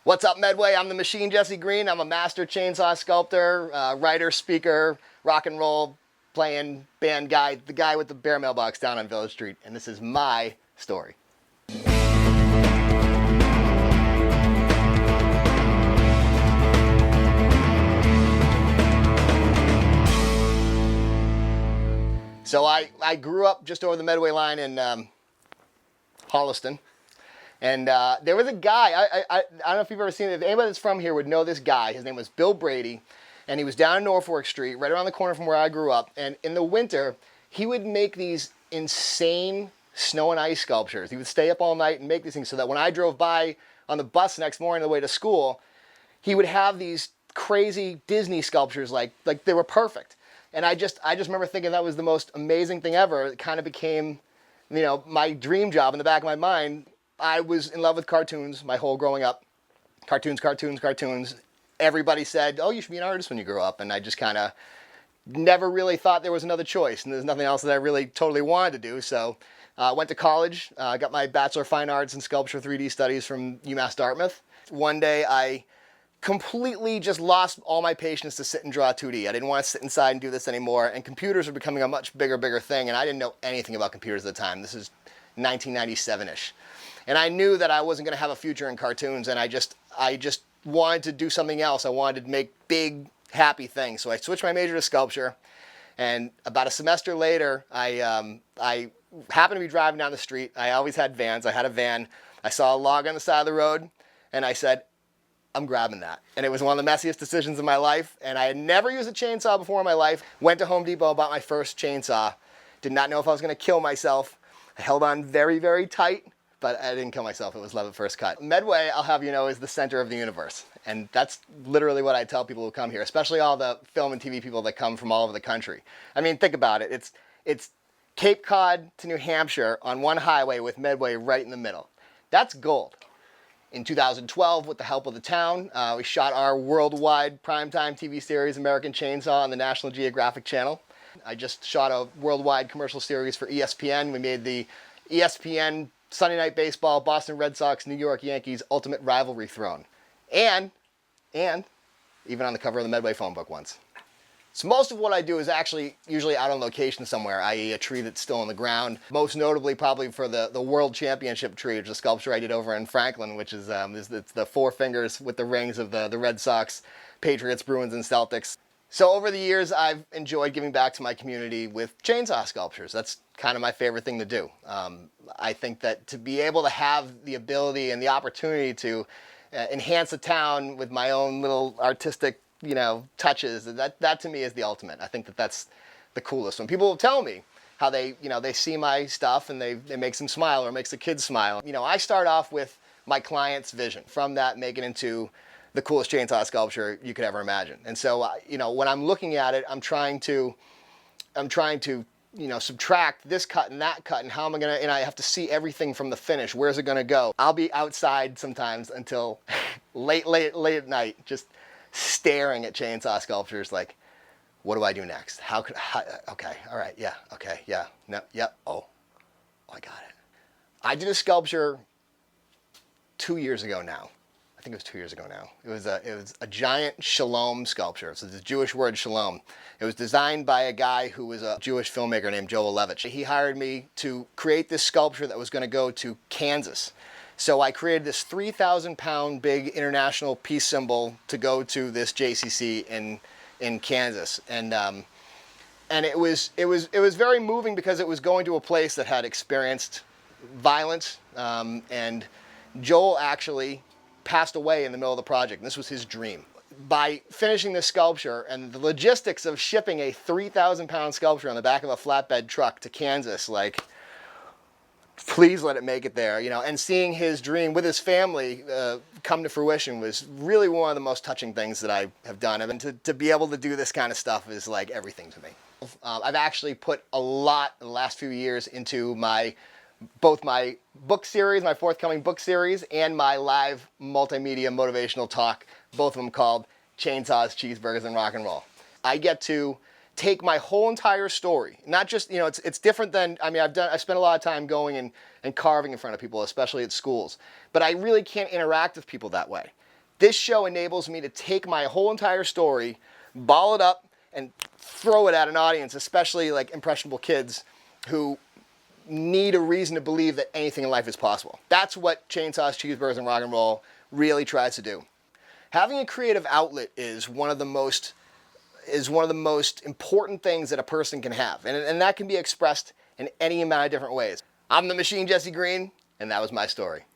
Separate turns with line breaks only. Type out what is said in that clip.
What's up, Medway? I'm the Machine Jesse Green. I'm a master chainsaw sculptor, writer, speaker, rock and roll playing band guy, the guy with the bear mailbox down on Village Street. And this is my story. So I grew up just over the Medway line in Holliston. And there was a guy, I don't know if you've ever seen it. If anybody that's from here would know this guy. His name was Bill Brady. And he was down in Norfolk Street, right around the corner from where I grew up. And in the winter, he would make these insane snow and ice sculptures. He would stay up all night and make these things so that when I drove by on the bus the next morning on the way to school, he would have these crazy Disney sculptures like they were perfect. And I just remember thinking that was the most amazing thing ever. It kind of became, my dream job in the back of my mind. I was in love with cartoons my whole growing up. Cartoons. Everybody said, oh, you should be an artist when you grow up. And I just kind of never really thought there was another choice. And there's nothing else that I really totally wanted to do. So I went to college, got my Bachelor of Fine Arts in Sculpture 3D Studies from UMass Dartmouth. One day I completely just lost all my patience to sit and draw 2D. I didn't want to sit inside and do this anymore. And computers were becoming a much bigger thing. And I didn't know anything about computers at the time. This is 1997-ish. And I knew that I wasn't going to have a future in cartoons, and I just wanted to do something else. I wanted to make big, happy things. So I switched my major to sculpture, and about a semester later, I happened to be driving down the street. I always had vans. I had a van. I saw a log on the side of the road, and I said, I'm grabbing that. And it was one of the messiest decisions of my life, and I had never used a chainsaw before in my life. Went to Home Depot, bought my first chainsaw. Did not know if I was going to kill myself. I held on very, very tight. But I didn't kill myself. It was love at first cut. Medway, I'll have you know, is the center of the universe. And that's literally what I tell people who come here, especially all the film and TV people that come from all over the country. I mean, think about it. It's Cape Cod to New Hampshire on one highway with Medway right in the middle. That's gold. In 2012, with the help of the town, we shot our worldwide primetime TV series, American Chainsaw, on the National Geographic Channel. I just shot a worldwide commercial series for ESPN. We made the ESPN Sunday Night Baseball, Boston Red Sox, New York Yankees Ultimate Rivalry Throne. And even on the cover of the Medway phone book once. So most of what I do is actually usually out on location somewhere, i.e. a tree that's still on the ground. Most notably probably for the World Championship tree, which is a sculpture I did over in Franklin, which is it's the four fingers with the rings of the Red Sox, Patriots, Bruins, and Celtics. So over the years, I've enjoyed giving back to my community with chainsaw sculptures. That's kind of my favorite thing to do. I think that to be able to have the ability and the opportunity to enhance a town with my own little artistic, touches, that to me is the ultimate. I think that that's the coolest. When people tell me how they see my stuff and it makes them smile or makes the kids smile. I start off with my client's vision. From that, make it into the coolest chainsaw sculpture you could ever imagine. And so, when I'm looking at it, I'm trying to subtract this cut and that cut, and how am I gonna, and I have to see everything from the finish. Where's it gonna go? I'll be outside sometimes until late at night, just staring at chainsaw sculptures like, what do I do next? Okay, all right, yeah, okay, yeah, no, yep, oh, I got it. I did a sculpture 2 years ago now. I think it was 2 years ago now. It was a giant shalom sculpture. So the Jewish word shalom. It was designed by a guy who was a Jewish filmmaker named Joel Levitch. He hired me to create this sculpture that was going to go to Kansas. So I created this 3,000-pound big international peace symbol to go to this JCC in Kansas. And it was very moving because it was going to a place that had experienced violence, and Joel actually passed away in the middle of the project, and this was his dream. By finishing this sculpture and the logistics of shipping a 3,000-pound sculpture on the back of a flatbed truck to Kansas, please let it make it there, and seeing his dream with his family come to fruition was really one of the most touching things that I have done. I mean, to be able to do this kind of stuff is like everything to me. I've actually put a lot in the last few years into both my book series, my forthcoming book series, and my live multimedia motivational talk, both of them called Chainsaws, Cheeseburgers, and Rock and Roll. I get to take my whole entire story, not just, it's different than, I spent a lot of time going and carving in front of people, especially at schools, but I really can't interact with people that way. This show enables me to take my whole entire story, ball it up, and throw it at an audience, especially like impressionable kids who need a reason to believe that anything in life is possible. That's what Chainsaws, Cheeseburgers, and Rock and Roll really tries to do. Having a creative outlet is one of the most important things that a person can have, and that can be expressed in any amount of different ways. I'm the Machine Jesse Green, and that was my story.